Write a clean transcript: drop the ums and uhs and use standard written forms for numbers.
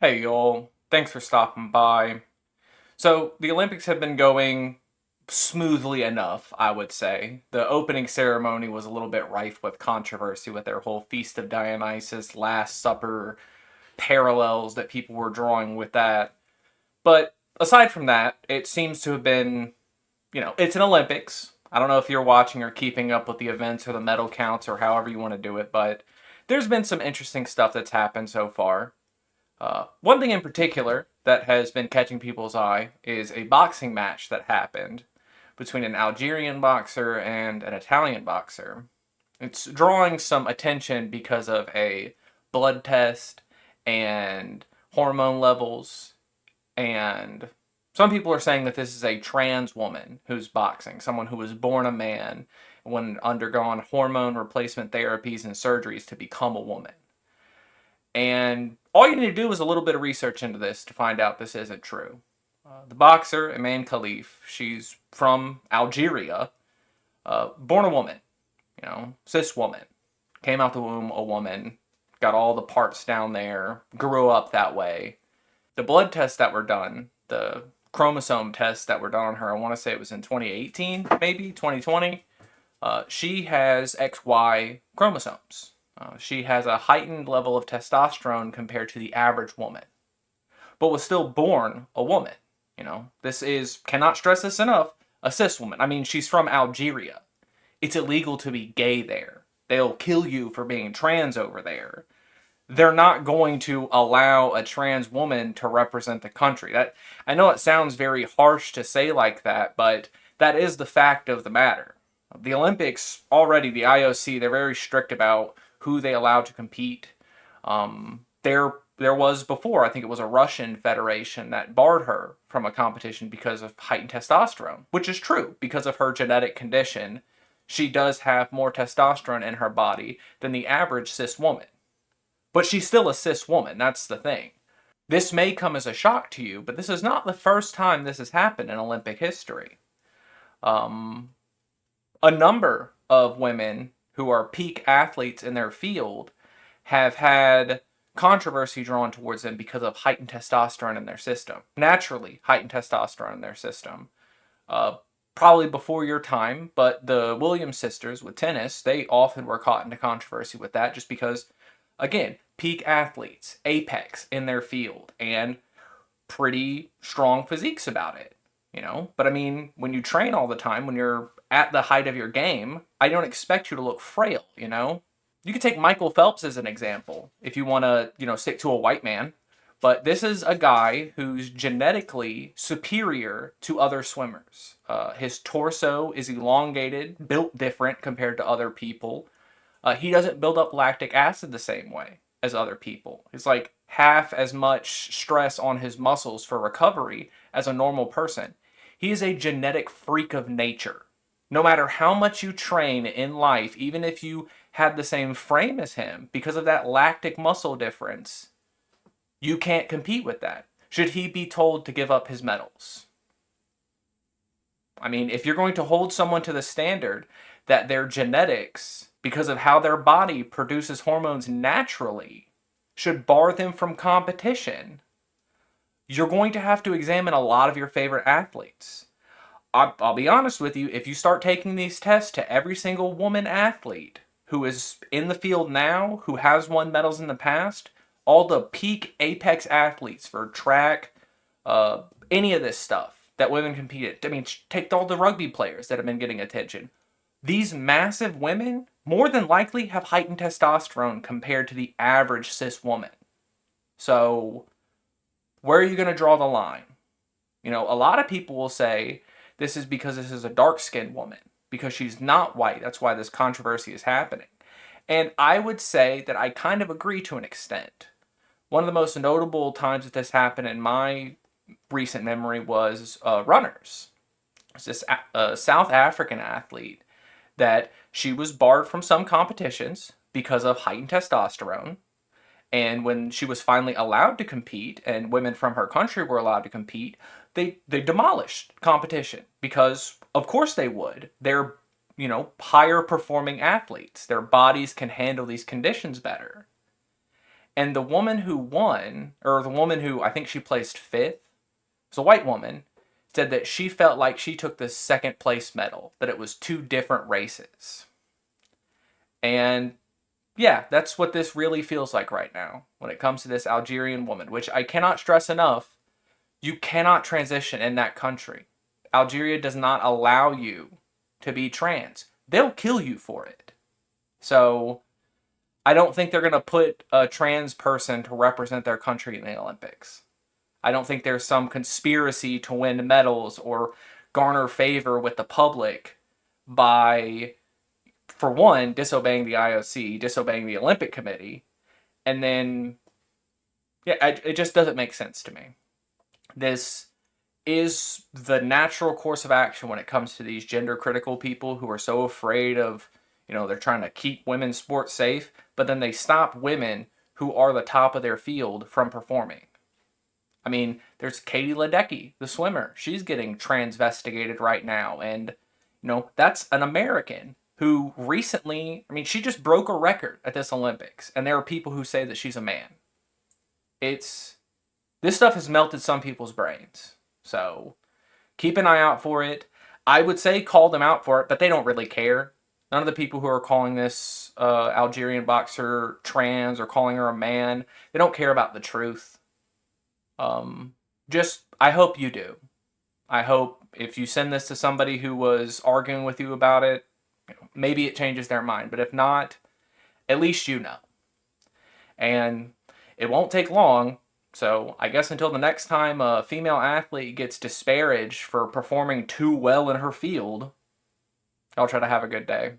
Hey y'all, thanks for stopping by. So, the Olympics have been going smoothly enough, I would say. The opening ceremony was a little bit rife with controversy with their whole Feast of Dionysus, Last Supper parallels that people were drawing with that. But aside from that, it seems to have been, it's an Olympics. I don't know if you're watching or keeping up with the events or the medal counts or however you want to do it, but there's been some interesting stuff that's happened so far. One thing in particular that has been catching people's eye is a boxing match that happened between an Algerian boxer and an Italian boxer. It's drawing some attention because of a blood test and hormone levels, and some people are saying that this is a trans woman who's boxing, someone who was born a man when undergone hormone replacement therapies and surgeries to become a woman. And all you need to do is a little bit of research into this to find out this isn't true. The boxer, Iman Khalif, she's from Algeria, born a woman, cis woman. Came out the womb a woman, got all the parts down there, grew up that way. The blood tests that were done, the chromosome tests that were done on her, I want to say it was in 2018, maybe 2020. She has XY chromosomes. She has a heightened level of testosterone compared to the average woman, but was still born a woman. This is, cannot stress this enough, a cis woman. I mean, she's from Algeria. It's illegal to be gay there. They'll kill you for being trans over there. They're not going to allow a trans woman to represent the country. That, I know it sounds very harsh to say like that, but that is the fact of the matter. The Olympics already, the IOC, they're very strict about who they allow to compete. There was before, I think it was a Russian federation that barred her from a competition because of heightened testosterone, which is true because of her genetic condition. She does have more testosterone in her body than the average cis woman. But she's still a cis woman, that's the thing. This may come as a shock to you, but this is not the first time this has happened in Olympic history. Um, a number of women who are peak athletes in their field have had controversy drawn towards them because of heightened testosterone in their system. Naturally, heightened testosterone in their system. Uh, Probably before your time, but the Williams sisters with tennis, they often were caught into controversy with that just because, again, peak athletes, apex in their field, and pretty strong physiques about it. But I mean, when you train all the time, when you're at the height of your game, I don't expect you to look frail. You could take Michael Phelps as an example if you want to, stick to a white man. But this is a guy who's genetically superior to other swimmers. His torso is elongated, built different compared to other people. He doesn't build up lactic acid the same way as other people. It's like half as much stress on his muscles for recovery as a normal person. He is a genetic freak of nature. No matter how much you train in life, even if you had the same frame as him, because of that lactic muscle difference, you can't compete with that. Should he be told to give up his medals? I mean, if you're going to hold someone to the standard that their genetics, because of how their body produces hormones naturally, should bar them from competition, you're going to have to examine a lot of your favorite athletes. I'll be honest with you, if you start taking these tests to every single woman athlete who is in the field now, who has won medals in the past, all the peak apex athletes for track, any of this stuff that women compete at. I mean, take all the rugby players that have been getting attention. These massive women more than likely have heightened testosterone compared to the average cis woman. So, where are you going to draw the line? A lot of people will say this is because this is a dark skinned woman, because she's not white. That's why this controversy is happening. And I would say that I kind of agree to an extent. One of the most notable times that this happened in my recent memory was runners. It's this South African athlete that she was barred from some competitions because of heightened testosterone. And when she was finally allowed to compete, and women from her country were allowed to compete, they demolished competition because, of course, they would. They're, higher performing athletes. Their bodies can handle these conditions better. And the woman who won, or the woman who I think she placed fifth, was a white woman, said that she felt like she took the second place medal, that it was two different races. And yeah, that's what this really feels like right now when it comes to this Algerian woman, which I cannot stress enough. You cannot transition in that country. Algeria does not allow you to be trans. They'll kill you for it. So I don't think they're going to put a trans person to represent their country in the Olympics. I don't think there's some conspiracy to win medals or garner favor with the public by, for one, disobeying the IOC, disobeying the Olympic Committee, and then, yeah, it just doesn't make sense to me. This is the natural course of action when it comes to these gender critical people who are so afraid of, they're trying to keep women's sports safe, but then they stop women who are the top of their field from performing. I mean, there's Katie Ledecky, the swimmer. She's getting transvestigated right now. And, that's an American who recently, she just broke a record at this Olympics. And there are people who say that she's a man. This stuff has melted some people's brains. So keep an eye out for it. I would say call them out for it, but they don't really care. None of the people who are calling this Algerian boxer trans or calling her a man, they don't care about the truth. I hope you do. I hope if you send this to somebody who was arguing with you about it, maybe it changes their mind. But if not, at least you know. And it won't take long. So I guess until the next time a female athlete gets disparaged for performing too well in her field, I'll try to have a good day.